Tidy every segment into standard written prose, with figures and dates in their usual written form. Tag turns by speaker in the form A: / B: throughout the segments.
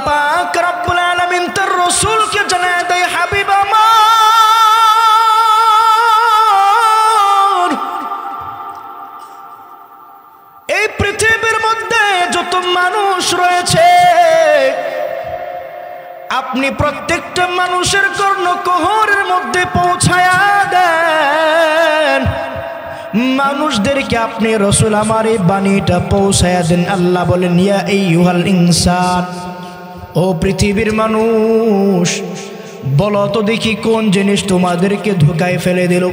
A: পাক রব্বুল আলামিন তার রাসূলকে জানায় দেয়, হাবিব আমার, এই পৃথিবীর মধ্যে যত মানুষ রয়েছে আপনি প্রত্যেকটা মানুষের কর্ণকুহরের মধ্যে পৌঁছায়া দেন। মানুষদেরকে আপনি রাসূল আমার এই বাণীটা পৌঁছায়া দেন। আল্লাহ বলেন, ইয়া আইয়ুহাল ইনসান, ও পৃথিবীর মানুষ, বলো তো দেখি কোন জিনিস তোমাদেরকে ধোঁকায় ফেলে দিল।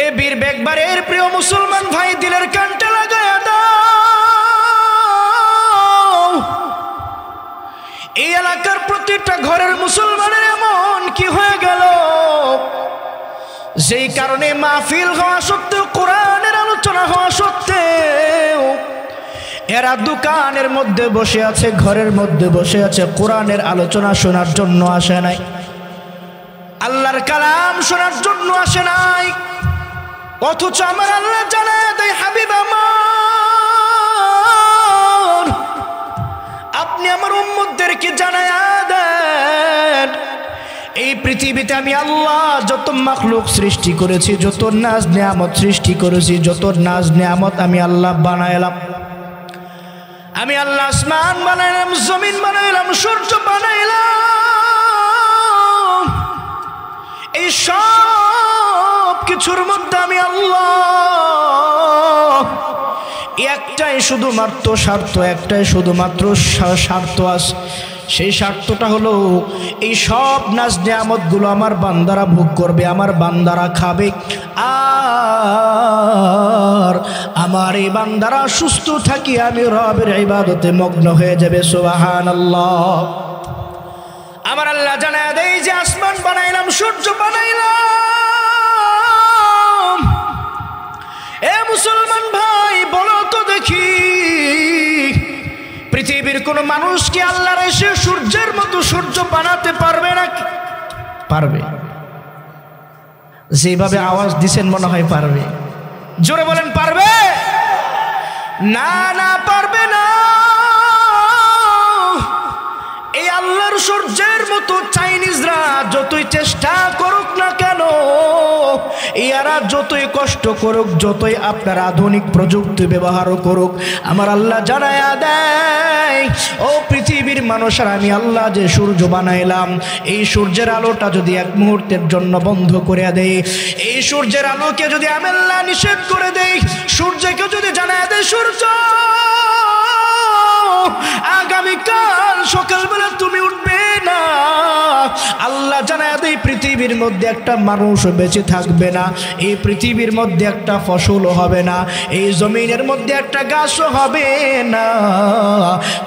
A: এ বীর বেগবারের প্রিয় মুসলমান ভাই, দিলের কানটা লাগায়া দাও। এই এলাকার প্রতিটা ঘরের মুসলমানের এমন কি হয়ে গেল, যেই কারণে মাহফিল হওয়া সত্ত্বেও, কোরআনের আলোচনা হওয়া সত্ত্বেও এরা দোকানের মধ্যে বসে আছে, ঘরের মধ্যে বসে আছে, কোরআনের আলোচনা শোনার জন্য আসে নাই, আল্লাহর কালাম শোনার জন্য আসে নাই। অথচ আমার আল্লাহ জানায় দেয়, হাবিব আমার, আপনি আমার উম্মতদেরকে জানায়া দেন, এই পৃথিবীতে আমি আল্লাহ যত মাখলুক সৃষ্টি করেছি, যত নাজ নিয়ামত সৃষ্টি করেছি, যত নাজ নিয়ামত আমি আল্লাহ বানাইলাম। আমি আল্লাহ আসমান বানাইলাম, জমিন বানাইলাম, সূর্য বানাইলাম। এই সব কিছুর মধ্যে আমি আল্লাহ একটাই শুধুমাত্র স্বার্থ, একটাই শুধুমাত্র স্বার্থ আছে। সেই স্বার্থটা হলো এই সব নাজ নিয়ামতগুলো আমার বান্দারা ভোগ করবে, আমার বান্দারা খাবে, আর আমার এই বান্দারা সুস্থ থাকি আমি রবের ইবাদতে মগ্ন হয়ে যাবে। সুবহানাল্লাহ। আমার আল্লাহ জানায় দেয় যে আসমান বানাইলাম, সূর্য বানাইলাম। এ মুসলমান ভাই, বলো তো দেখি, পৃথিবীর কোন মানুষ কি আল্লাহর এসে সূর্যের মতো সূর্য বানাতে পারবে নাকি? পারবে? যেভাবে আওয়াজ দিছেন মনে হয় পারবে। জোরে বলেন, পারবে? না, না, পারবে না। এই আল্লাহর সূর্যের মতো চাইনিজরা যতই চেষ্টা করুক না কেন, এরা যতই কষ্ট করুক, যতই আপনার আধুনিক প্রযুক্তি ব্যবহার করুক, আমার আল্লাহ জানায়া দেয়, ও পৃথিবীর মানুষের, আমি আল্লাহ যে সূর্য বানাইলাম, এই সূর্যের আলোটা যদি এক মুহূর্তের জন্য বন্ধ করে দেই, এই সূর্যের আলোকে যদি আমি আল্লাহ নিষেধ করে দেই, সূর্যকে যদি জানায়া দেয়, সূর্য আগামীকাল সকালবেলা তুমি উঠবে না, আল্লাহ জানায় দেয় পৃথিবীর মধ্যে একটা মানুষ বেঁচে থাকবে না, এই পৃথিবীর মধ্যে একটা ফসলও হবে না, এই জমিনের মধ্যে একটা গাছও হবে না।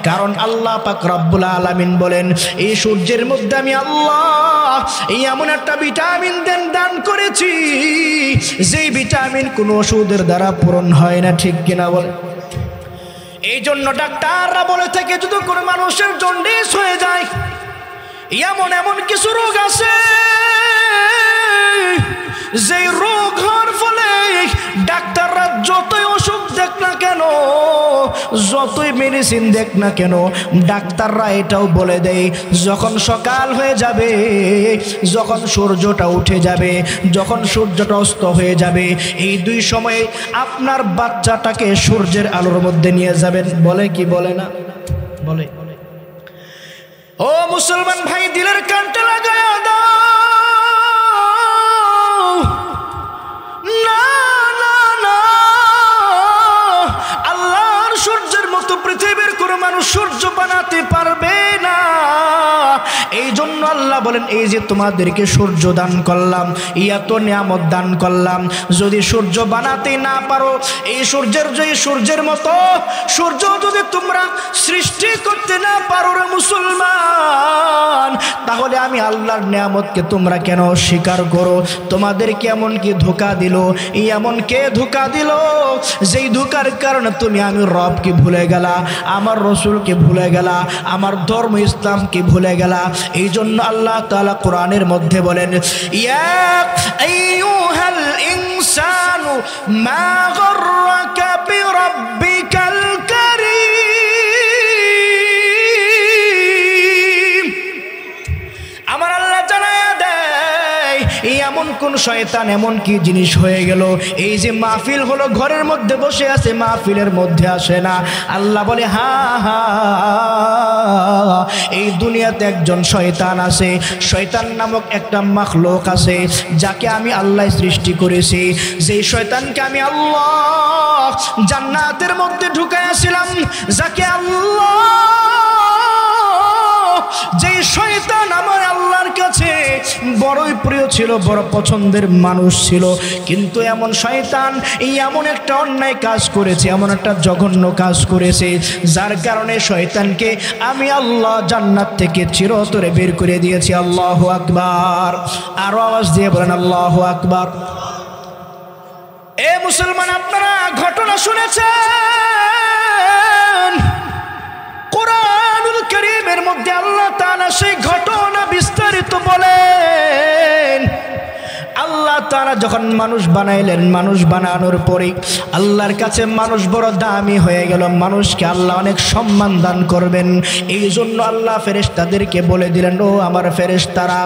A: কারণ আল্লাহ পাক রব্বুল আলামিন বলেন, এই সূর্যের মধ্যে আমি আল্লাহ এই এমন একটা ভিটামিন দান করেছি, যেই ভিটামিন কোনো ওষুধের দ্বারা পূরণ হয় না। ঠিক কিনা বলে? এই জন্য ডাক্তাররা বলে থাকে, যদি কোনো মানুষের জন্ডিস হয়ে যায়, এমন এমন কিছু রোগ আছে, যে রোগ হওয়ার ফলে ডাক্তাররা যতই ওষুধ দেখ না কেন, যতই মেডিসিন দেখ না কেন, ডাক্তাররা এটাও বলে দেয়, যখন সকাল হয়ে যাবে, যখন সূর্যটা উঠে যাবে, যখন সূর্যটা অস্ত হয়ে যাবে, এই দুই সময়ে আপনার বাচ্চাটাকে সূর্যের আলোর মধ্যে নিয়ে যাবেন। বলে কি বলে না? বলে। ও মুসলমান ভাই, দিলের কানটা লাগায়া দাও। না, না, না, আল্লাহর সূর্যের মতো পৃথিবীর কোনো মানুষ সূর্য বানাতে পারবে না। এই জন্য আল্লাহ বলেন, এই যে তোমাদেরকে সূর্য দান করলাম, এত নিয়ামত দান করলাম, যদি সূর্য বানাতে না পারো, এই সূর্যের মতো সূর্য যদি তোমরা সৃষ্টি করতে না পারো রে মুসলমান, তাহলে আমি আল্লাহর নিয়ামতকে তোমরা কেন অস্বীকার করো? তোমাদেরকে এমন কি ধোঁকা দিল, এমন কে ধোঁকা দিল, যেই ধোঁকার কারণে তুমি আমি রবকে ভুলে গেলা, আমার রসুলকে ভুলে গেলা, আমার ধর্ম ইসলামকে ভুলে গেলা। এই জন্য আল্লাহ তাআলা কোরআনের মধ্যে বলেন, ইয়া আইয়ুহাল ইনসানু মা গাররাকা বিরাব্বিকাল কারীম। দেখুন শয়তান এমন কি জিনিস হয়ে গেল, এই যে মাহফিল হলো ঘরের মধ্যে বসে আছে, মাহফিলের মধ্যে আসে না। আল্লাহ বলে হা হা, এই দুনিয়াতে একজন শয়তান আছে, শয়তান নামক একটা মাখলুক আছে যাকে আমি আল্লাহ সৃষ্টি করেছি। যেই শয়তানকে আমি আল্লাহ জান্নাতের মধ্যে ঢুকাইয়াছিলাম, যাকে আল্লাহ, যেই শয়তান আমার আল্লাহর কাছে বড়ই প্রিয় ছিল, বড় পছন্দের মানুষ ছিল, কিন্তু এমন শয়তান এই এমন একটা অন্যায় কাজ করেছে, এমন একটা জঘন্য কাজ করেছে, যার কারণে শয়তানকে আমি আল্লাহ জান্নাত থেকে চিরতরে বের করে দিয়েছি। আল্লাহু আকবার। আরো আওয়াজ দিয়ে বলেন আল্লাহু আকবার। এ মুসলমান, আপনারা ঘটনা শুনেছেন, কোরআনুল কারীমের মধ্যে আল্লাহ তাআলা সেই ঘটনা বিস্তারিত বলেন। আল্লাহ তাআলা যখন মানুষ বানাইলেন, মানুষ বানানোর পরে আল্লাহর কাছে মানুষ বড় দামি হয়ে গেল, মানুষকে আল্লাহ অনেক সম্মান দান করবেন। এই জন্য আল্লাহ ফেরেশতাদেরকে বলে দিলেন, ও আমার ফেরেশতারা,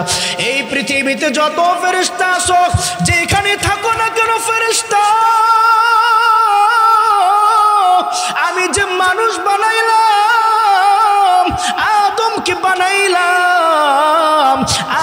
A: এই পৃথিবীতে যত ফেরেশতা আছো, যেখানে থাকো না কেন ফেরেশতা, আমি যে মানুষ বানাইলাম, আদমকে বানাইলাম,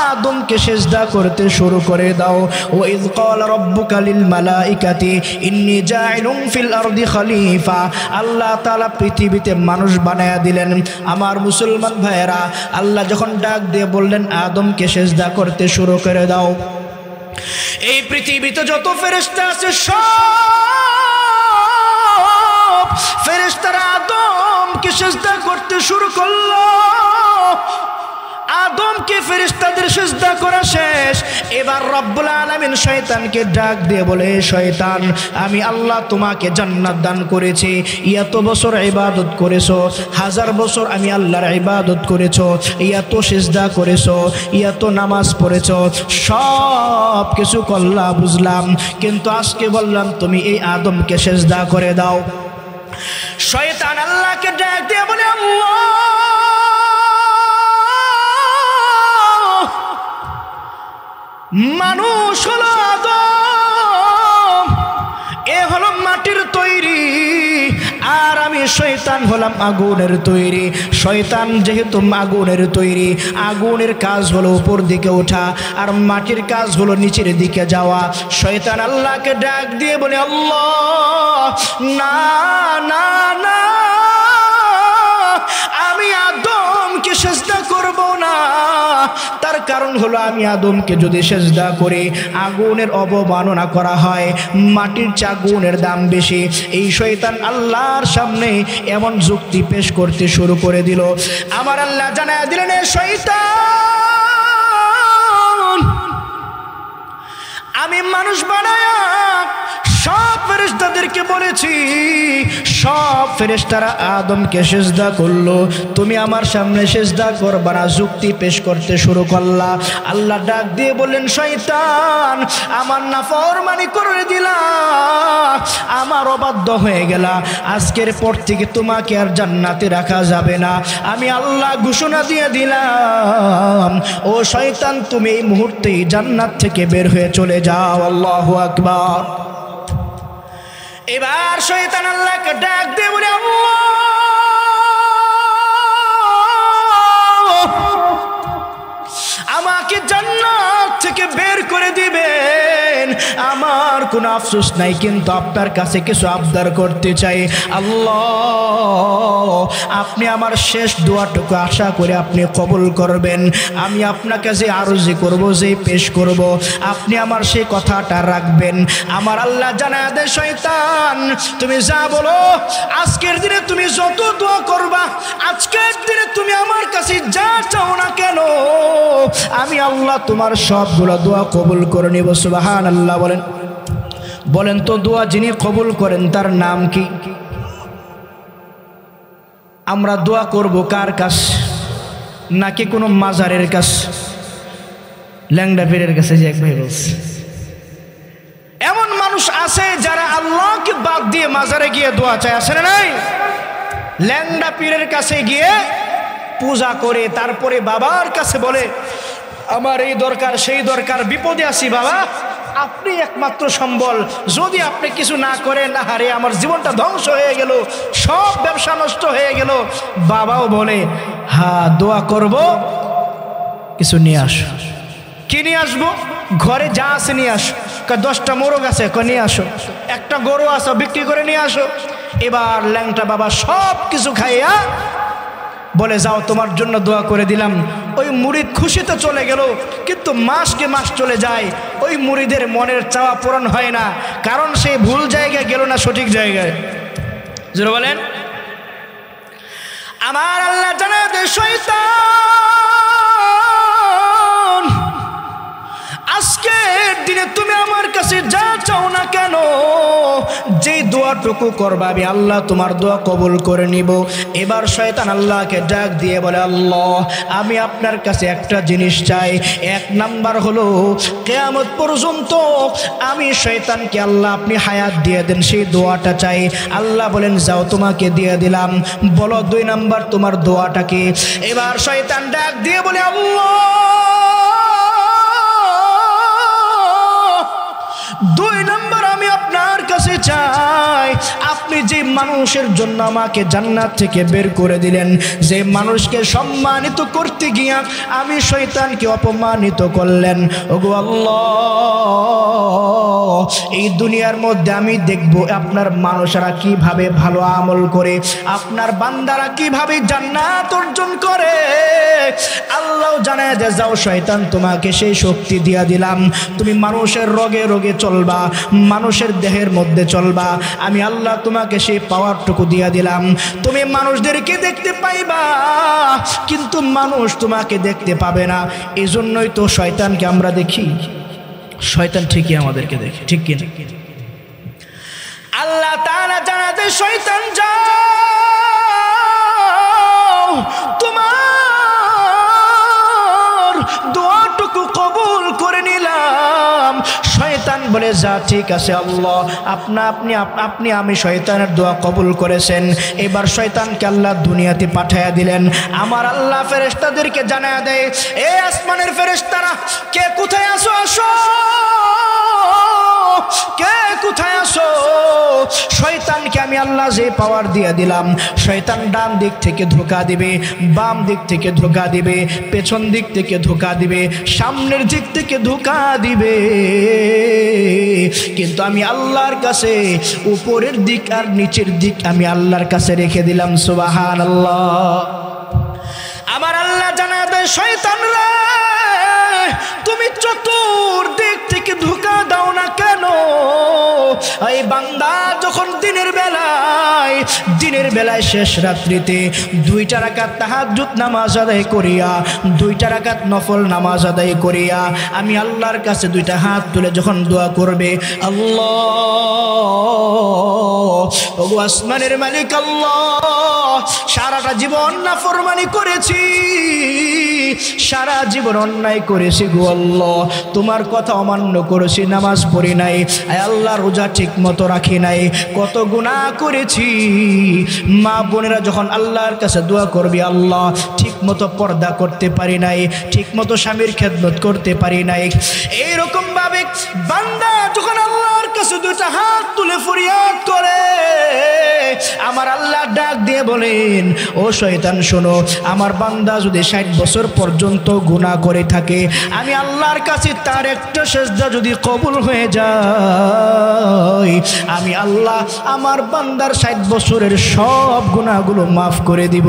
A: আদমকে সিজদা করতে শুরু করে দাও। ওয়াইয ক্বালা রাব্বুকা লিল মালাইকাতি ইন্নী জাইলুন ফিল আরদি খলিফা। আল্লাহ তাআলা পৃথিবীতে মানুষ বানায়া দিলেন। আমার মুসলমান ভাইয়েরা, আল্লাহ যখন ডাক দিয়ে বললেন আদমকে সিজদা করতে শুরু করে দাও, এই পৃথিবীতে যত ফেরেশতা আছে সব ফেরেশতারা আদমকে সিজদা করতে শুরু করলো। আদমকে ফেরেশতাদের সিজদা করা শেষ, এবার রব্বুল আলামিন শয়তানকে ডাক দিয়ে বলে, শয়তান, আমি আল্লাহ তোমাকে জান্নাত দান করেছি, এত বছর ইবাদত করেছো, 1000 বছর আমি আল্লাহর ইবাদত করেছো, এত সিজদা করেছো, এত নামাজ পড়েছো, সব কিছু করলা বুঝলাম, কিন্তু আজকে বললাম তুমি এই আদমকে সিজদা করে দাও। শয়তান আল্লাহকে ডাক দিয়ে বলে, আল্লাহ, মানুষ হলো আদম, এ হলো মাটির তৈরি, আর আমি শয়তান হলাম আগুনের তৈরি। শয়তান যেহেতু আগুনের তৈরি, আগুনের কাজ হলো উপর দিকে ওঠা, আর মাটির কাজ হলো নিচের দিকে যাওয়া। শয়তান আল্লাহকে ডাক দিয়ে বলে, আল্লাহ, না না না, আমি আদমকে সিজদা করব না। তার কারণ হলো, আমি আদমকে যদি সিজদা করে আগুনের অবমাননা করা হয়, মাটির চেয়ে আগুনের দাম বেশি। এই শয়তান আল্লাহর সামনে এমন যুক্তি পেশ করতে শুরু করে দিল। আমার আল্লাহ জানায় দিলেন, এ শয়তান, আমি মানুষ বানায়া সব ফেরেশতাদেরকে বলেছি, সব ফেরেশতারা আদমকে সিজদা করলো, তুমি আমার সামনে সিজদা করবা না, যুক্তি পেশ করতে শুরু করলা। আল্লাহ ডাক দিয়ে বললেন, শয়তান, আমার নাফরমানি করে দিলা, আমার অবাধ্য হয়ে গেলা, আজকের পর থেকে তোমাকে আর জান্নাতে রাখা যাবে না। আমি আল্লাহ ঘোষণা দিয়ে দিলাম, ও শয়তান, তুমি এই মুহূর্তেই জান্নাত থেকে বের হয়ে চলে যাও। আল্লাহু আকবার। এবার শয়তান আল্লাহকে ডাক দিয়ে বলে, আমাকে জান্নাত থেকে বের করে দিবেন, আমার কোনো আফসোস নাই, কিন্তু আপনার কাছে কিছু আবদার করতে চাই। আল্লাহ, আপনি আমার শেষ দোয়াটুকু আশা করে আপনি কবুল করবেন। আমি আপনাকে যে আরজি করব, যে পেশ করব, আপনি আমার সেই কথাটা রাখবেন। আমার আল্লাহ জানায় দেয়, শয়তান, তুমি যা বলো, আজকের দিনে তুমি যত দোয়া করবা, আজকের দিনে তুমি আমার কাছে যা চাও না কেন, আমি আল্লাহ তোমার সবগুলো দোয়া কবুল করে নিব। সুবহানাল্লাহ। বলেন বলেন তো, দোয়া যিনি কবুল করেন তার নাম কি? আমরা দোয়া করব কার কাছ? নাকি কোনো মাজারের কাছ? ল্যাংড়া পীরের কাছে যে এক ভাই বলছে, এমন মানুষ আছে যারা আল্লাহকে বাদ দিয়ে মাজারে গিয়ে দোয়া চায়, আছে না নাই? ল্যাংড়া পীরের কাছে গিয়ে পূজা করে, তারপরে বাবার কাছে বলে, আমার এই দরকার সেই দরকার, বিপদে আছি বাবা, আপনি একমাত্র সম্বল, যদি আপনি কিছু না করেন, আরে আমার জীবনটা ধ্বংস হয়ে গেল, সব ব্যবসা নষ্ট হয়ে গেল। বাবাও বলে হ্যাঁ দোয়া করব, কিছু নিয়ে আসো। কি নিয়ে আসবো? ঘরে যা আছে নিয়ে আসো। 10টা মোরগ আছে, নিয়ে আসো। একটা গরু আছে, বিক্রি করে নিয়ে আসো। এবার ল্যাংটা বাবা সব কিছু খাইয়া বলে যাও, তোমার জন্য দোয়া করে দিলাম। ওই মুরিদ খুশিতে চলে গেল, কিন্তু মাসকে মাস চলে যায়, ওই মুরিদের মনের চাওয়া পূরণ হয় না, কারণ সে ভুল জায়গায় গেল না, সঠিক জায়গায়। জোরে বলেন। আমার আল্লাহ জানায় দে শয়তান, আজকের দিনে তুমি আমার কাছে যা চাও না কেন, যেই দোয়াটুকু করবা আমি আল্লাহ তোমার দোয়া কবুল করে নিব। এবার শয়তান আল্লাহকে ডাক দিয়ে বলে, আল্লাহ আমি আপনার কাছে একটা জিনিস চাই। 1 নাম্বার হলো কিয়ামত পর্যন্ত আমি শয়তানকে আল্লাহ আপনি হায়াত দিয়ে দেন, সেই দোয়াটা চাই। আল্লাহ বলেন যাও, তোমাকে দিয়ে দিলাম। বলো 2 নাম্বার তোমার দোয়াটা কি? এবার শয়তান ডাক দিয়ে বলে, আল্লাহ 2 নাম্বার আমি আপনার কাছে চাই, আপনি যে মানুষের জন্য আমাকে জান্নাত থেকে বের করে দিলেন, যে মানুষকে সম্মানিত করতে গিয়া আমি শয়তানকে অপমানিত করলেন, ওগো আল্লাহ এই দুনিয়ার মধ্যে আমি দেখব আপনার মানুষেরা কিভাবে ভালো আমল করে, আপনার বান্দারা কিভাবে জান্নাত অর্জন করে। আল্লাহ জানায় যে যাও শয়তান, তোমাকে সেই শক্তি দিয়া দিলাম, তুমি মানুষের রোগে রোগে চলবা, মানুষের দেহের মধ্যে চলবা। আমি আল্লাহ তোমাকে সেই পাওয়ারটুকু দিয়া দিলাম, তুমি মানুষদেরকে দেখতে পাইবা, কিন্তু মানুষ তোমাকে দেখতে পাবে না। এই জন্যই তো শয়তানকে আমরা দেখি, শয়তান ঠিকই আমাদেরকে দেখে, ঠিক কিনা? আল্লাহ তাআলা জানাতে শয়তান যাও, তোমার দোয়াটুকু কবুল করে নিলাম। শয়তান বলে যা ঠিক আছে আল্লাহ, আপনি আমি শয়তানের দোয়া কবুল করেছেন। এবার শয়তানকে আল্লাহ দুনিয়াতে পাঠাইয়া দিলেন। আমার আল্লাহ ফেরেশতাদেরকে জানায়া দেয়, এ আসমানের ফেরেশতারা কে কোথায় আছো, আসো, কে কোথায় আসো। শয়তানকে আমি আল্লাহ যে পাওয়ার দিয়ে দিলাম, শয়তান ডান দিক থেকে ধোঁকা দিবে, বাম দিক থেকে ধোঁকা দিবে, পেছন দিক থেকে ধোঁকা দিবে, সামনের দিক থেকে ধোঁকা দিবে, কিন্তু আমি আল্লাহর কাছে উপরের দিক আর নিচের দিক আমি আল্লাহর কাছে রেখে দিলাম। সুবহানাল্লাহ। আমার আল্লাহ জানায় দেয় শয়তান রে, তুমি চতুর্দিক থেকে ধোঁকা দাও না কেন? এই বান্দা যখন দিনের বেলায় শেষ রাত্রিতে 2টা রাকাত তাহাজ্জুদ নামাজ আদায় করিয়া, 2টা রাকাত নফল নামাজ আদায় করিয়া আমি আল্লাহর কাছে 2টা হাত তুলে যখন দোয়া করবে, আল্লাহ ওগো আসমানের মালিক আল্লাহ, সারাটা জীবন নাফরমানি করেছি, সারা জীবন অন্যায় করেছি গো আল্লাহ, তোমার কথা অমান্য করেছি, নামাজ পড়ি নাই, আল্লাহ রোজা ঠিক মতো রাখি নাই, কত গুনাহ করেছি। মা বোনেরা যখন আল্লাহর কাছে দোয়া করবি, আল্লাহ ঠিক মতো পর্দা করতে পারি নাই, ঠিক মতো স্বামীর খেদমত করতে পারি নাই, এইরকম ভাবে বান্দা যখন আল্লাহর কাছে 2টা হাত তুলে ফরিয়াদ করে, আমার আল্লাহ ডাক দিয়ে বলেন, ও শয়তান শোনো, আমার বান্দা যদি 60 বছর পর্যন্ত গুনাহ করে থাকে, আমি আল্লাহর কাছে তার একটা সেজদা যদি কবুল হয়ে যায়, আমি আল্লাহ আমার বান্দার 60 বছরের সব গুনাহগুলো মাফ করে দিব।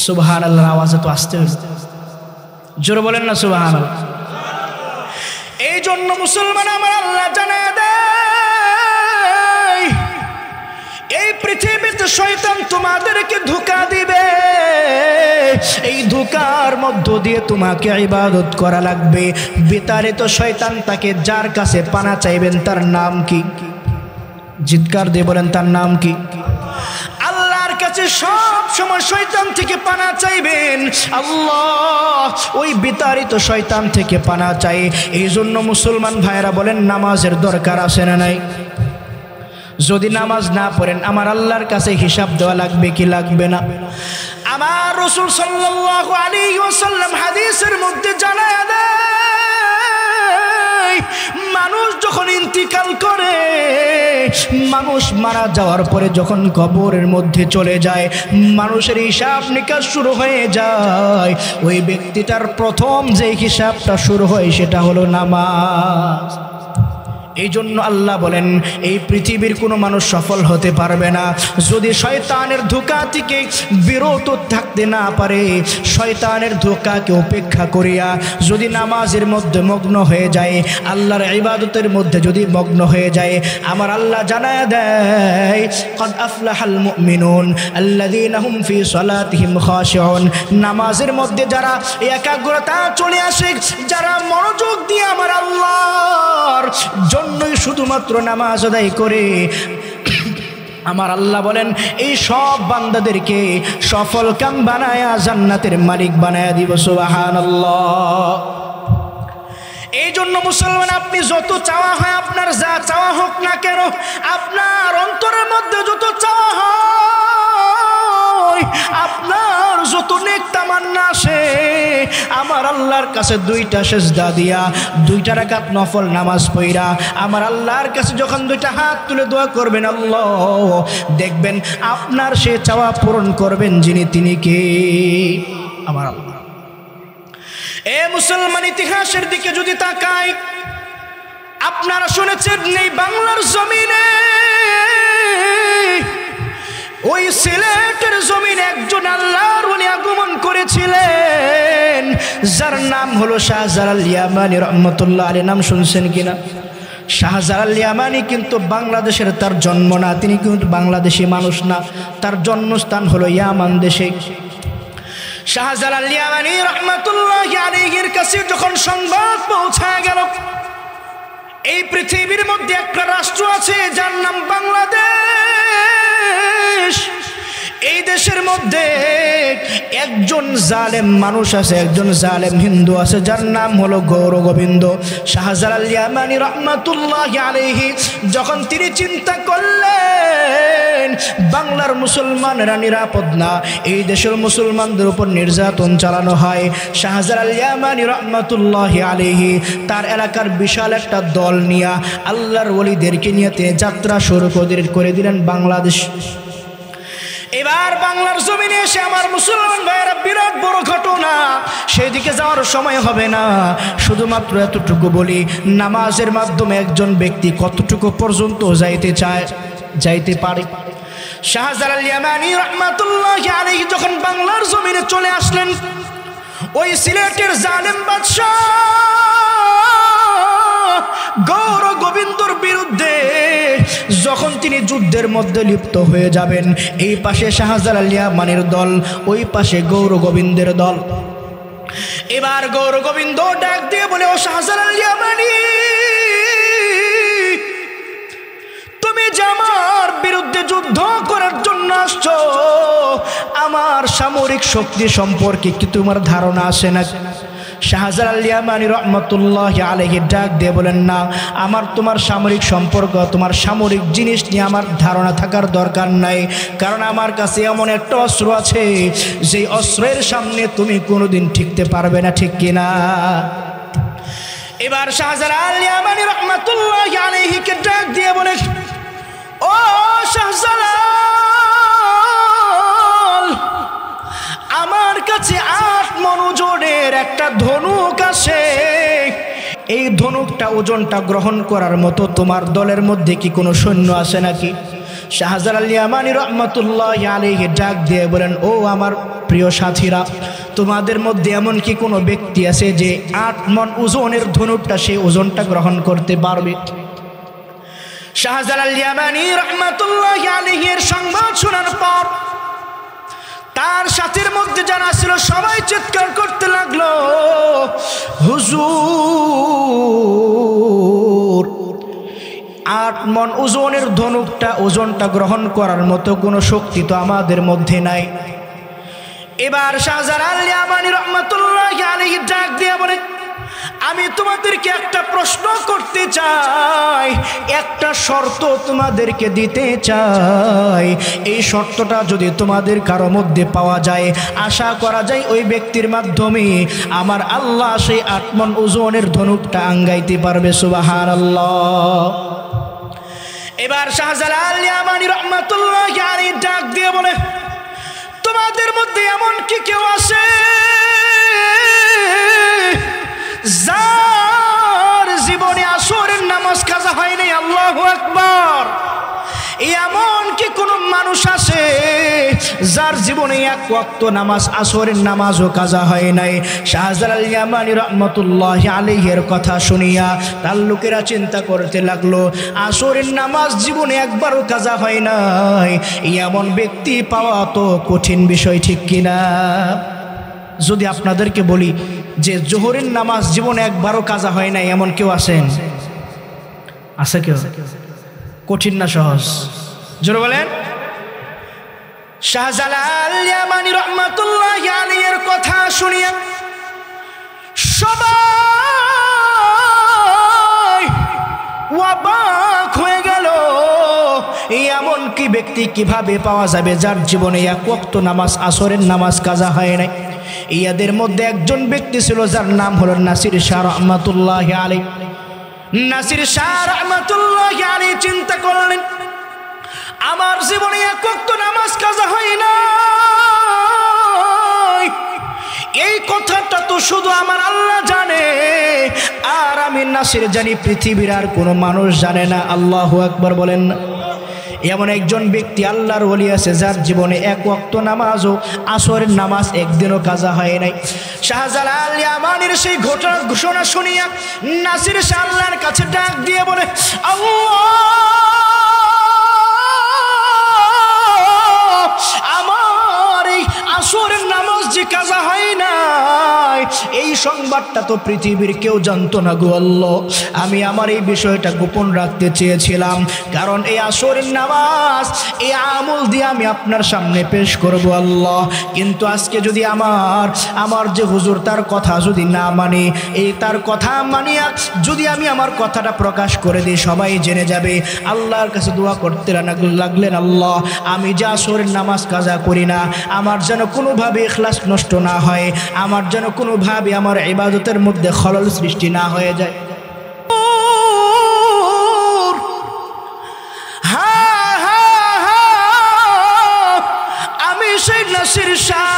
A: সুবহানাল্লাহ। আওয়াজে তো আসতে জোরে বলেন না সুবহানাল্লাহ। এই জন্য মুসলমান আমার আল্লাহ জানায় দেয়, এই পৃথিবীতে শয়তান তোমাদেরকে ধোঁকা দিবে, এই ধোঁকার মধ্য দিয়ে তোমাকে ইবাদত করা লাগবে। বিতাড়িত শয়তান তাকে যার কাছে পানা চাইবেন তার নাম কি? জিৎকার দিয়ে বলেন তার নাম কি? আল্লাহর কাছে সব সময় শয়তান থেকে পানা চাইবেন, আল্লাহ ওই বিতাড়িত শয়তান থেকে পানা চাই। এই জন্য মুসলমান ভাইরা বলেন, নামাজের দরকার আছে না নাই? যদি নামাজ না পড়েন আমার আল্লাহর কাছে হিসাব দেওয়া লাগবে কি লাগবে না? আমার রাসূল সাল্লাল্লাহু আলাইহি ওয়াসাল্লাম হাদিসের মধ্যে জানায় দেয়, মানুষ যখন ইন্তিকাল করে, মানুষ মারা যাওয়ার পরে যখন কবরের মধ্যে চলে যায়, মানুষের হিসাব নিকাশ শুরু হয়ে যায়। ওই ব্যক্তিটার প্রথম যে হিসাবটা শুরু হয় সেটা হলো নামাজ। এই জন্য আল্লাহ বলেন, এই পৃথিবীর কোনো মানুষ সফল হতে পারবে না যদি শয়তানের ধোঁকা থেকে বিরত থাকতে না পারে। শয়তানের ধোঁকাকে উপেক্ষা করিয়া যদি নামাজের মধ্যে মগ্ন হয়ে যায়, আল্লাহর ইবাদতের মধ্যে যদি মগ্ন হয়ে যায়, আমার আল্লাহ জানায় দেয়, ক্বাদ আফলাহাল মুমিনুন আল্লাযীনা হুম ফী সালাতিহিম খাশিউন। নামাজের মধ্যে যারা একাগ্রতা চলে আসে, যারা মনোযোগ দিয়ে আমার আল্লাহর জন্যই শুধুমাত্র নামাজ আদায় করে, আমার আল্লাহ বলেন এই সব বান্দাদেরকে সফল কাম বানায়া জান্নাতের মালিক বানায়া দিব। সুবহানাল্লাহ। এই জন্য মুসলমান, আপনি যত চাওয়া হয়, আপনার যা চাওয়া হোক না কেন, আপনার অন্তরের মধ্যে যত চাওয়া হয়, আপনার যত নেক তামান্না আসে, আমার আল্লাহর কাছে দুইটা সেজদা দিয়া, দুইটা রাকাত নফল নামাজ পড়া আমার আল্লাহর কাছে যখন দুইটা হাত তুলে দোয়া করবেন, আল্লাহ দেখবেন আপনার সে চাওয়া পূরণ করবেন যিনি, তিনি কে? আমার আল্লাহ। এ মুসলমান, ইতিহাসের দিকে যদি তাকাই, আপনারা শুনেছেন এই বাংলার জমিনে, ওই সিলেটের জমিনে একজন আল্লাহর ওলি আগমন করেছিলেন, যার নাম হলো শাহজালাল ইয়ামানী রহমতুল্লাহ আলাইহি। নাম শুনছেন কিনা? শাহজালাল ইয়ামানী কিন্তু বাংলাদেশের তার জন্ম না, তিনি কিন্তু বাংলাদেশি মানুষ না, তার জন্মস্থান হলো ইয়ামান দেশে। শাহজালাল ইয়ামানী রহমতুল্লাহ আলাইহির কাছে যখন সংবাদ পৌঁছায় গেল, এই পৃথিবীর মধ্যে একটা রাষ্ট্র আছে যার নাম বাংলাদেশ, এই দেশের মধ্যে একজন জালেম মানুষ আছে, একজন জালেম হিন্দু আছে, যার নাম হলো গৌর গোবিন্দ। শাহজালাল ইয়ামানী রহমতুল্লাহ আলাইহি যখন তিনি চিন্তা করলেন বাংলার মুসলমানরা নিরাপদ না, এই দেশের মুসলমানদের উপর নির্যাতন চালানো হয়, শাহজালাল ইয়ামানী রহমতুল্লাহ আলাইহি তার এলাকার বিশাল একটা দল নিয়ে, আল্লাহর ওলিদেরকে নিয়ে তিনি যাত্রা শুরু করে দিলেন বাংলাদেশ। এবার বাংলার জমিনে এসে আমার মুসলমান ভাইয়েরা, বিরাট বড় ঘটনা, সেদিকে যাওয়ার সময় হবে না, শুধুমাত্র এতটুকু বলি, নামাজের মাধ্যমে একজন ব্যক্তি কতটুকু পর্যন্ত যাইতে পারে। শাহজালাল ইয়ামানী রহমাতুল্লাহ আলাইহি যখন বাংলার জমিনে চলে আসলেন, ওই সিলেটের জালেম বাদশাহ গৌর গোবিন্দর বিরুদ্ধে যখন তিনি যুদ্ধের মধ্যে লিপ্ত হয়ে যাবেন, এই পাশে শাহজালাল ইয়ামানীর দল, ওই পাশে গৌর গোবিন্দের দল। এবার গৌর গোবিন্দ ডাক দিয়ে বলে, ও শাহজালাল ইয়ামানী, তুমি যে আমার বিরুদ্ধে যুদ্ধ করার জন্য আসছো, আমার সামরিক শক্তি সম্পর্কে কি তোমার ধারণা আছে না? শাহজালাল ইয়ামানী রহমতুল্লাহ আলাইহি ডাক দিয়ে বলেন, না, আমার তোমার সামরিক সম্পর্ক, তোমার সামরিক জিনিস নিয়ে আমার ধারণা থাকার দরকার নাই, কারণ আমার কাছে এমন একটা অস্ত্র আছে যে অস্ত্রের সামনে তুমি কোনোদিন টিকতে পারবে না, ঠিক কিনা? এবার শাহজালাল ইয়ামানী রহমতুল্লাহ আলাইহিকে ডাক দিয়ে বলে, ও শাহজালাল, আমার কাছে 8 মণ ওজনের একটা ধনুক আছে, এই ধনুকটা ওজনটা গ্রহণ করার মতো তোমার দলের মধ্যে কি কোনো সৈন্য আছে নাকি? শাহজালাল ইয়ামানী রহমতুল্লাহ আলাইহি ডাক দিয়ে বলেন, ও আমার প্রিয় সাথীরা, তোমাদের মধ্যে এমন কি কোনো ব্যক্তি আছে যে 8 মণ ওজনের ধনুকটা, সেই ওজনটা গ্রহণ করতে পারবে? শাহজালাল ইয়ামানী রহমতুল্লাহ আলাইহির সংবাদ শোনার পর তার সাথীর মধ্যে যারা ছিল সবাই চিৎকার করতে লাগলো, হুজুর, 8 মণ ওজনের ধনুকটা ওজনটা গ্রহণ করার মতো কোনো শক্তি তো আমাদের মধ্যে নাই। এবার শাহজালাল ইয়ামানী রহমতুল্লাহ আলাইহি ডাক দিয়ে বলে, আমি তোমাদেরকে একটা প্রশ্ন করতে চাই, একটা শর্ত তোমাদেরকে দিতে চাই। এই শর্তটা যদি তোমাদের কারো মধ্যে পাওয়া যায়, আশা করা যায় ওই ব্যক্তির মাধ্যমে আমার আল্লাহ সেই 8 মণ ওজনের ধনুকটা আঙ্গাইতে পারবে। সুবহানাল্লাহ। এবার শাহজালাল ইয়ামানি রাহমাতুল্লাহি আলাইহি ডাক দিয়ে বলে, তোমাদের মধ্যে এমন কি কেউ আছে যার জীবনে আসরের নামাজ কাজা হয় নাই? আল্লাহু আকবার। এমন কি কোন মানুষ আছে যার জীবনে এক ওয়াক্ত নামাজ, আসরের নামাজও কাজা হয় নাই? শাহজালাল ইয়ামানি রাহমাতুল্লাহি আলাইহির কথা শুনিয়া তার লোকেরা চিন্তা করতে লাগলো, আসরের নামাজ জীবনে একবারও কাজা হয় নাই, এমন ব্যক্তি পাওয়া তো কঠিন বিষয়, ঠিক কিনা? যদি আপনাদেরকে বলি যে জোহরের নামাজ জীবনে একবারও কাজা হয় নাই, এমন কেউ আছেন? আছে কেউ? কঠিন না সহজ? জোরে বলেন। শাহজালাল ইয়ামানি রাহমাতুল্লাহি আলাইহির কথা শুনিয়া সবাই অবাক হয়ে গেল। এমন কি ব্যক্তি কিভাবে পাওয়া যাবে যার জীবনে এক ওয়াক্ত নামাজ, আসরের নামাজ কাজা হয় নাই? ইয়াদের মধ্যে একজন ব্যক্তি ছিল যার নাম হলো নাসির শাহ রাহমাতুল্লাহি আলাইহি। নাসির শাহ রাহমাতুল্লাহি আলাইহি চিন্তা করলেন, আমার জীবনে এক ওয়াক্ত নামাজ কাজা হয় না, এই কথাটা তো শুধু আমার আল্লাহ জানে, আর আমি নাসির জানি, পৃথিবীর আর কোনো মানুষ জানে না। আল্লাহু আকবার বলেন না। এমন একজন ব্যক্তি আল্লাহর ওলি আছে যার জীবনে এক ওয়াক্ত নামাজও, আসরের নামাজ একদিনও কাজা হয় নাই। শাহজালাল ইয়ামানির সেই ঘোষণা শুনিয়া নাসির শাহ আল্লাহর কাছে ডাক দিয়ে বলে, আমার এই আসরের নামাজ যে কাজা হয় নাই, এই সংবাদটা তো পৃথিবীর কেউ জানতো না গো আল্লাহ। আমি আমার এই বিষয়টা গোপন রাখতে চেয়েছিলাম, কারণ এই আসরের নামাজ, এই আমল দিয়ে আমি আপনার সামনে পেশ করব আল্লাহ। কিন্তু আজকে যদি আমার যে হুজুর তার কথা যদি না মানে, এই তার কথা মানিয়া যদি আমি আমার কথাটা প্রকাশ করে দিই, সবাই জেনে যাবে। আল্লাহর কাছে দোয়া করতে লাগলেন, আল্লাহ আমি যে আসরের নামাজ কাজা করি না, আমার যেন কোনোভাবে ইখলাস নষ্ট না হয়, আমার যেন কোনোভাবে আমার ইবাদতের মধ্যে খলল সৃষ্টি না হয়ে যায়। আমি সেই নাসির শাহ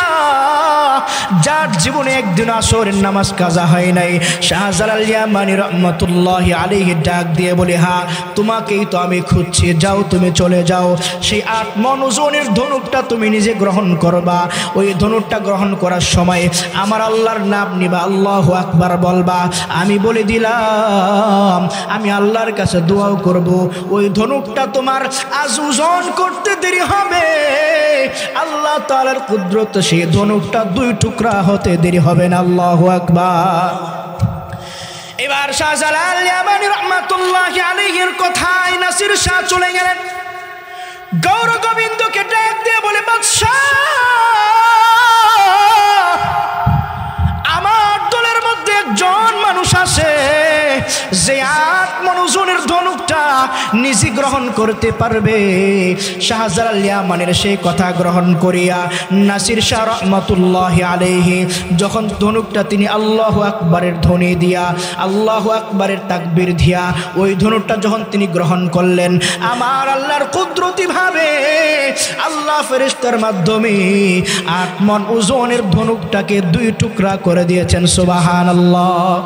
A: যার জীবনে একদিন আসরের নামাজ কাজা হয় নাই। শাহজালাল ইয়ামানি রাহমাতুল্লাহি আলাইহি ডাক দিয়ে বলে, হ্যাঁ তোমাকেই তো আমি খুঁজছি, যাও তুমি চলে যাও, সেই 8 মণ ওজনের ধনুকটা তুমি নিজে গ্রহণ করবা। ওই ধনুকটা গ্রহণ করার সময় আমার আল্লাহর নাম নিবা, আল্লাহু আকবার বলবা। আমি বলে দিলাম আমি আল্লাহর কাছে দোয়াও করব, ওই ধনুকটা তোমার আজ ওজন করতে দেরি হবে, আল্লাহ তাআলার কুদরত সেই ধনুকটা 2 টুকরা হতে দেরি হবে না। আল্লাহু আকবার। এবার শাহজালাল ইয়ামানি রাহমাতুল্লাহি আলাইহির কথায় নাসির শাহ চলে গেলেন। গৌর গোবিন্দকে ডাক দিয়ে বলে, বাদশাহ আমার দলের মধ্যে একজন মানুষ আছে যে 8 মণ ওজনের ধনুকটা নিজে গ্রহণ করতে পারবে। শাহজালাল ইয়ামানের সেই কথা গ্রহণ করিয়া নাসির শাহ রাহমাতুল্লাহি আলাইহি যখন ধনুকটা তিনি আল্লাহু আকবারের ধ্বনি দিয়া, আল্লাহু আকবারের তাকবীর দিয়া ওই ধনুকটা যখন তিনি গ্রহণ করলেন, আমার আল্লাহর কুদরতি ভাবে আল্লাহ ফেরেশতার মাধ্যমে 8 মণ ওজনের ধনুকটাকে 2 টুকরা করে দিয়েছেন। সুবহানাল্লাহ।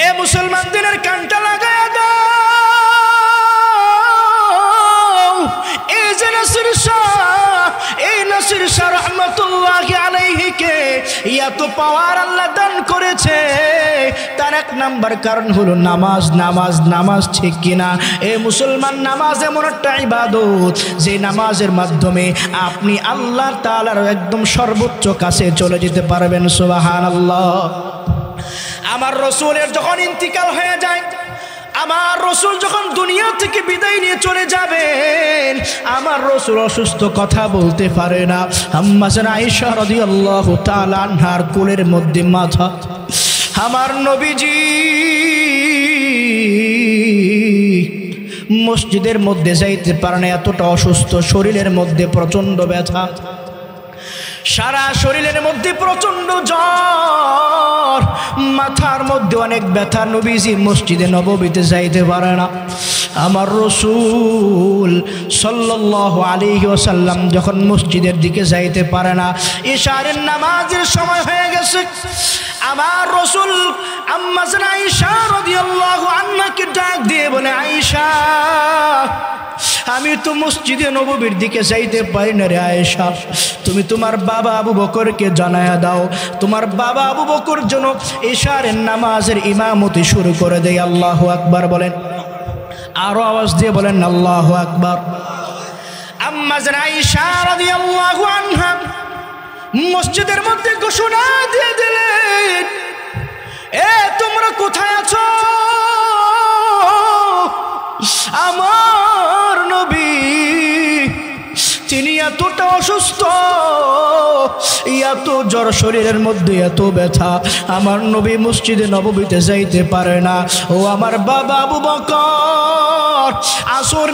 A: এ মুসলমানদের কানটা লাগায়া দাও, এই যে নাসির শাহ, এই নাসির শাহ রাহমাতুল্লাহি আলাইহিকে এত পাওয়ার আল্লাহ দান করেছে, তার 1 নাম্বার কারণ হলো নামাজ। নামাজ নামাজ ঠিক কিনা? এ মুসলমান, নামাজ এমন একটা ইবাদত যে নামাজের মাধ্যমে আপনি আল্লাহ তাআলার একদম সর্বোচ্চ কাছে চলে যেতে পারবেন। সুবহানাল্লাহ। আমার রসুলের যখন ইন্তিকাল হয়ে যায়, আমার রসুল যখন দুনিয়া থেকে বিদায় নিয়ে চলে যাবেন, আমার রসুল অসুস্থ, কথা বলতে পারে না। আম্মা জান আয়েশা রাদিয়াল্লাহু তাআলা আনহার কোলের মধ্যে মাথা আমার নবীজি মসজিদের মধ্যে যাইতে পারে না, এতটা অসুস্থ, শরীরের মধ্যে প্রচন্ড ব্যথা, সারা শরীরের মধ্যে প্রচন্ড জ্বর, মাথার মধ্যে অনেক ব্যথা। নবীজি মসজিদে নববীতে যাইতে পারে না। আমার রাসূল সাল্লাল্লাহু আলাইহি ওয়াসাল্লাম যখন মসজিদের দিকে যাইতে পারে না, ইশারের নামাজের সময় হয়ে গেছে, আমার রাসূল আম্মা জান আয়েশা রাদিয়াল্লাহু আনহাকে ডাক দিয়ে বলে, আয়েশা আমি তো মসজিদে নববীর দিকে যাইতে পারি না রে আয়েশা, তুমি তোমার বাবা আবু বকরকে জানায়া দাও, তোমার বাবা আবু বকর যেন ইশারের নামাজের ইমামতি শুরু করে দেয়। আল্লাহু আকবার বলেন, আরো আওয়াজ দিয়ে বলেন আল্লাহু আকবার। আম্মা জান আয়েশা রাদিয়াল্লাহু আনহা মসজিদের মধ্যে ঘোষণা দিয়ে দিলেন, এ তোমরা কোথায় আছো? আমার নবী তিনি এতটা অসুস্থ, এত জ্বর, শরীরের মধ্যে এত ব্যথা, আমার নবী মসজিদে নববীতে যাইতে পারে না। ও আমার বাবা আবু বকর, আসর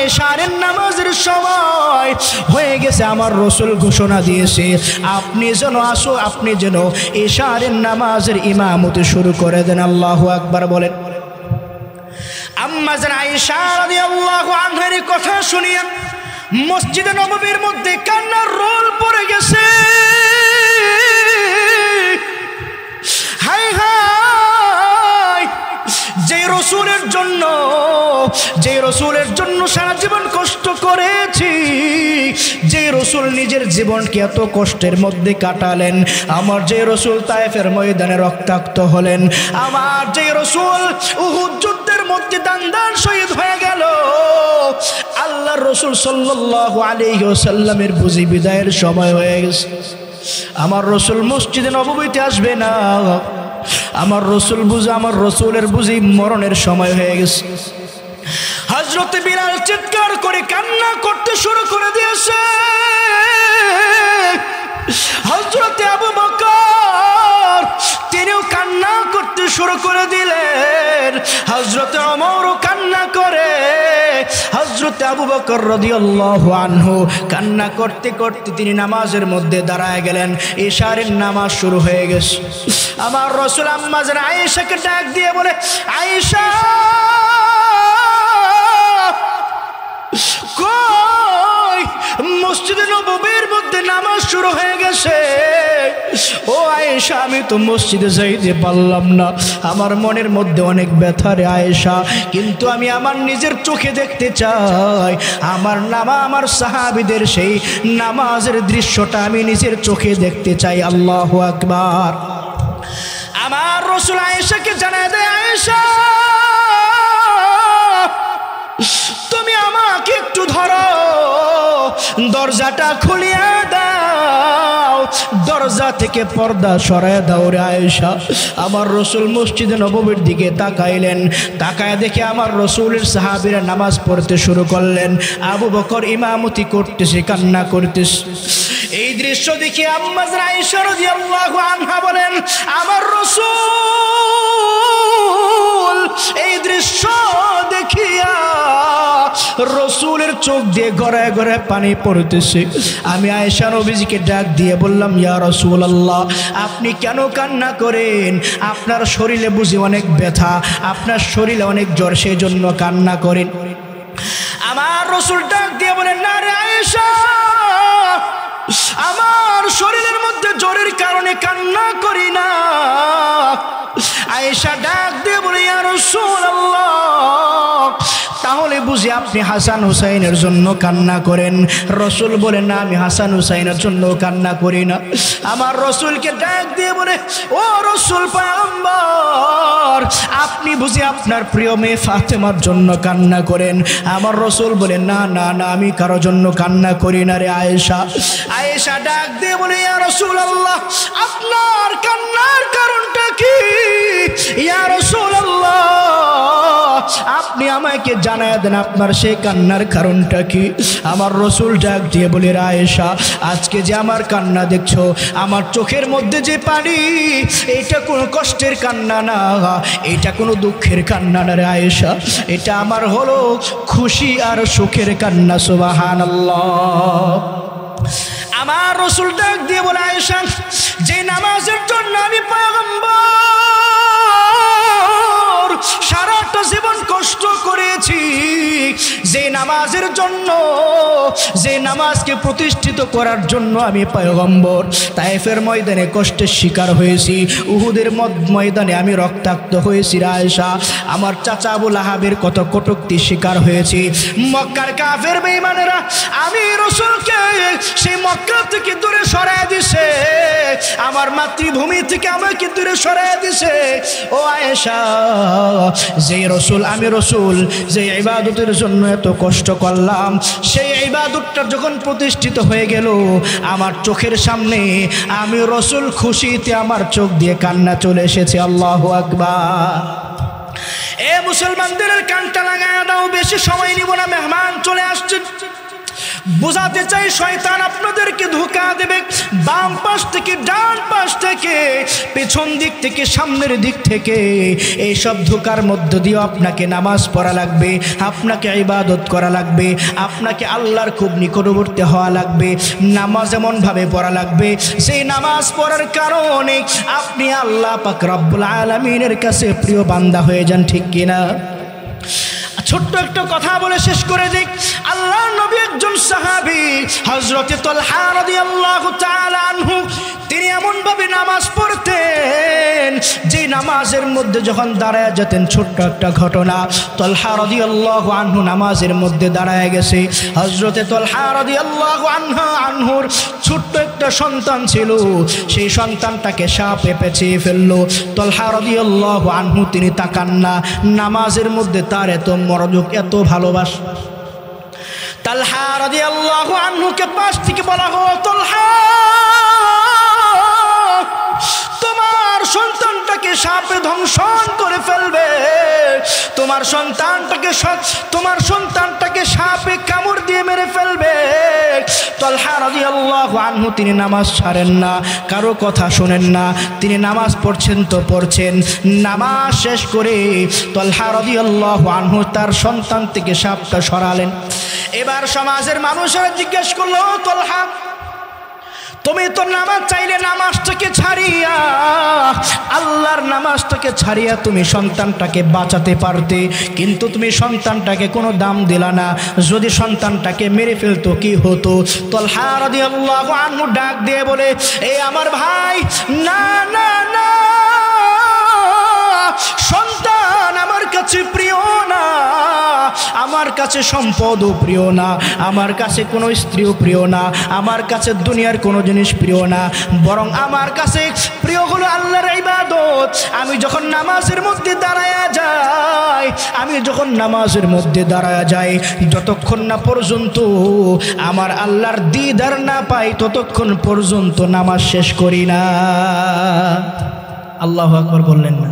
A: ইশারের নামাজের সময় হয়ে গেছে, আমার রাসূল ঘোষণা দিয়েছে আপনি যেন আপনি যেন ইশারের নামাজের ইমামতি শুরু করে দেন। আল্লাহু আকবার বলেন। আম্মা জান আয়েশা রাদিয়াল্লাহু আনহার কথা শুনিয়ে মসজিদে নববীর মধ্যে কান্নার রোল পড়ে গেছে। হায় হায়, যে রসুলের জন্য সারা জীবন কষ্ট করেছি, যে রসুল নিজের জীবনকে এত কষ্টের মধ্যে কাটালেন, আমার যে রসুল তায়েফের ময়দানে রক্তাক্ত হলেন, আমার যে রসুল উহুদ যুদ্ধের মধ্যে দান শহীদ হয়ে গেল, আল্লাহর রসুল সাল্লাল্লাহু আলাইহি ওয়াসাল্লামের বুঝি বিদায়ের সময় হয়ে গেছে, আমার রসুল মসজিদে নববীতে আসবে না, আমার রসুলের বুঝি মরণের সময় হয়ে গেছে। হযরত বিলাল চিৎকার করে কান্না করতে শুরু করে দিয়েছে, হযরত আবু বকর তিনিও কান্না করতে শুরু করে দিলেন, হযরত ওমরও কান্না করে, হযরত আবু বকর রাদিয়াল্লাহু আনহু কান্না করতে করতে তিনি নামাজের মধ্যে দাঁড়ায় গেলেন। ইশারের নামাজ শুরু হয়ে গেছে। আমার রাসূল আম্মা জান আয়েশাকে ডাক দিয়ে বলে, আয়েশা কই, মসজিদে নববীর মধ্যে নামাজ শুরু হয়ে গেছে। ও আয়েশা, আমি তো মসজিদে যাইতে পারলাম না, আমার মনের মধ্যে অনেক ব্যথা রে আয়েশা, কিন্তু আমি আমার নিজের চোখে দেখতে চাই, আমার সাহাবীদের সেই নামাজের দৃশ্যটা আমি নিজের চোখে দেখতে চাই। আল্লাহু আকবার। আমার রাসূল আয়েশাকে জানায় দেয়, আয়েশা তুমি আমাকে একটু ধরো, দরজাটা খুলিয়া দাও, দরজা থেকে পর্দা সরায় দাও রে আয়েশা। আমার রাসূল মসজিদে নববীর দিকে তাকাইলেন, তাকায় দেখে আমার রাসূলের সাহাবীরা নামাজ পড়তে শুরু করলেন, আবু বকর ইমামতি করতেছে, কান্না করতেছে। এই দৃশ্য দেখে আম্মা জান আয়েশা রাদিয়াল্লাহু আনহা বলেন, আমার রাসূল এই দৃশ্য দেখিয়া রসুলের চোখ দিয়ে গড়ায় গড়ায় পানি পড়তেছে। আমি আয়েশা নবীজিকে ডাক দিয়ে বললাম, ইয়া রাসূলুল্লাহ, আপনি কেন কান্না করেন? আপনার শরীরে বুঝি অনেক ব্যথা, আপনার শরীরে অনেক জ্বর, সেই জন্য কান্না করেন। আমার রাসূল ডাক দিয়ে বলেন, না রে আয়েশা, আমার শরীরের মধ্যে জ্বরের কারণে কান্না করি না। আয়েশা ডাক দিয়ে বলে, ইয়া রাসূলুল্লাহ, তাহলে বুঝি আপনি হাসান হুসাইনের জন্য কান্না করেন? রাসূল বলেন, না, আমি হাসান হুসাইনের জন্য কান্না করি না। আমার রাসূলকে ডাক দিয়ে বলে, ও রাসূল পয়গম্বর, আপনি বুঝি আপনার প্রিয় মেয়ে ফাতেমার জন্য কান্না করেন? আমার রাসূল বলেন, না না না, আমি কারোর জন্য কান্না করি না রে আয়েশা। আয়েশা ডাক দিয়ে বলে, ইয়া রাসূলুল্লাহ, আপনার কান্নার কারণটা কি? ইয়া রাসূলুল্লাহ, আপনি আমাকে জানায় দেন আপনার সেই কান্নার কারণটা কি। আমার রসুল ডাক দিয়ে বলে, আয়েশা, আজকে যে আমার কান্না দেখছো, আমার চোখের মধ্যে যে পানি, এটা কোনো কষ্টের কান্না না, এটা কোনো দুঃখের কান্না না রে আয়েশা, এটা আমার হলো খুশি আর সুখের কান্না। সুবহানাল্লাহ। আমার রসুল ডাক দিয়ে বলে, আয়েশা, যে নামাজের জন্য আমি পয়গম্বর সারাটা জীবন কষ্ট করেছি, যে নামাজের জন্য, যে নামাজকে প্রতিষ্ঠিত করার জন্য আমি পয়গম্বর তায়েফের ময়দানে কষ্টের শিকার হয়েছি, উহুদের ময়দানে আমি রক্তাক্ত হয়েছি আয়েশা, আমার চাচা আবু লাহাবের কত কটূক্তি শিকার হয়েছি, মক্কার কাফের বেঈমানেরা আমি রাসূলকে সেই মক্কা থেকে দূরে সরায় দিছে, আমার মাতৃভূমি থেকে আমাকে দূরে সরায় দিছে। ও আয়েশা, যে রসুল, আমি রসুল যে ইবাদতের জন্য এত কষ্ট করলাম, সেই ইবাদতটা যখন প্রতিষ্ঠিত হয়ে গেল আমার চোখের সামনে, আমি রসুল খুশিতে আমার চোখ দিয়ে কান্না চলে এসেছে। আল্লাহু আকবার। এ মুসলমানদের কানটা লাগায় দাও, বেশি সময় নিব না, মেহমান চলে আসছে। বুঝাতে চাই শয়তান আপনাদেরকে ধোঁকা দেবে, বাম পাশ থেকে, ডান পাশ থেকে, পেছন দিক থেকে, সামনের দিক থেকে, এইসব ধোঁকার মধ্য দিয়ে আপনাকে নামাজ পড়া লাগবে, আপনাকে ইবাদত করা লাগবে, আপনাকে আল্লাহর খুব নিকটবর্তী হওয়া লাগবে। নামাজ এমনভাবে পড়া লাগবে সেই নামাজ পড়ার কারণে আপনি আল্লাহ পাক রব্বুল আলামিনের কাছে প্রিয় বান্দা হয়ে যান, ঠিক কিনা? ছোট্ট একটা কথা বলে শেষ করে দিই। আল্লাহর নবী একজন সাহাবী হযরতে তালহা রাদিয়াল্লাহু তাআলা আনহু, তিনি এমনভাবে নামাজ পড়তেন যে নামাজের মধ্যে যখন দাঁড়ায় যেতেন, ছোট্ট একটা ঘটনা, তালহা রাদিয়াল্লাহু আনহু নামাজের মধ্যে দাঁড়ায় গেছে, হযরতে তালহা রাদিয়াল্লাহু আনহুর ছোট্ট একটা সন্তান ছিল, সেই সন্তানটাকে সাপে পেঁচিয়ে ফেললো। তালহা রাদিয়াল্লাহু আনহু তিনি তাকান না, নামাজের মধ্যে তার এত মনোযোগ, এত ভালোবাসা। তালহা রাদিয়াল্লাহু আনহুকে পাশ থেকে বলা হলো, তালহা, তোমার সন্তানটাকে সাপে ধ্বংসন করে ফেলবে, তোমার সন্তানটাকে সাপে কামড় দিয়ে মেরে ফেলবে। তালহা রাদিয়াল্লাহু আনহু তিনি নামাজ ছাড়েন না, কারো কথা শোনেন না, তিনি নামাজ পড়ছেন তো পড়ছেন। নামাজ শেষ করে তালহা রাদিয়াল্লাহু আনহু তার সন্তান থেকে সাপটা সরালেন। এবার সমাজের মানুষেরা জিজ্ঞেস করলো, তালহা, তুমি তো নামাজ চাইলে নামাজটাকে ছাড়িয়া, আল্লাহর নামাজটাকে ছাড়িয়া তুমি সন্তানটাকে বাঁচাতে পারতে, কিন্তু তুমি সন্তানটাকে কোনো দাম দিলা না, যদি সন্তানটাকে মেরে ফেলতো কি হতো? তালহা রাদিয়াল্লাহু আনহু ডাক দিয়ে বলে, এ আমার ভাই, না না না, সন্তান আমার কাছে প্রিয় না, আমার কাছে সম্পদও প্রিয় না, আমার কাছে কোনো স্ত্রীও প্রিয় না, আমার কাছে দুনিয়ার কোনো জিনিস প্রিয় না, বরং আমার কাছে প্রিয় হলো আল্লাহর ইবাদত। আমি যখন নামাজের মধ্যে দাঁড়ায়া যাই, যতক্ষণ না পর্যন্ত আমার আল্লাহর দিদার না পাই, ততক্ষণ পর্যন্ত নামাজ শেষ করি না। আল্লাহু আকবার বললেন না?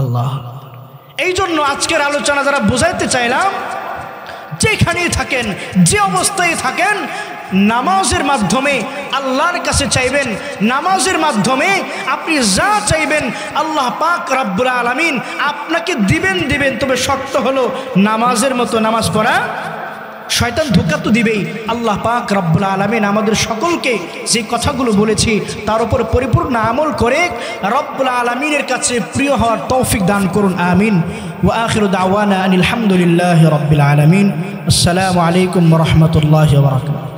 A: আল্লাহ। এই জন্য আজকের আলোচনা যারা বুঝাইতে চাইলাম, যেখানেই থাকেন, যে অবস্থায় থাকেন, নামাজের মাধ্যমে আল্লাহর কাছে চাইবেন, নামাজের মাধ্যমে আপনি যা চাইবেন আল্লাহ পাক রব্বুল আলামিন আপনাকে দিবেন। তবে শর্ত হলো নামাজের মতো নামাজ পড়া। শয়তান ধোঁকা তো দিবেই। আল্লাহ পাক রব্বুল আলামিন আমাদের সকলকে যে কথাগুলো বলেছি তার উপর পরিপূর্ণ আমল করে রব্বুল আলামিনের কাছে প্রিয় হওয়ার তৌফিক দান করুন, আমিন। ওয়া আখিরু দাওয়ানা আনিল হামদুলিল্লাহি রাব্বিল আলামিন। আসসালামু আলাইকুম ওয়া রাহমাতুল্লাহি ওয়া বারাকাতুহু।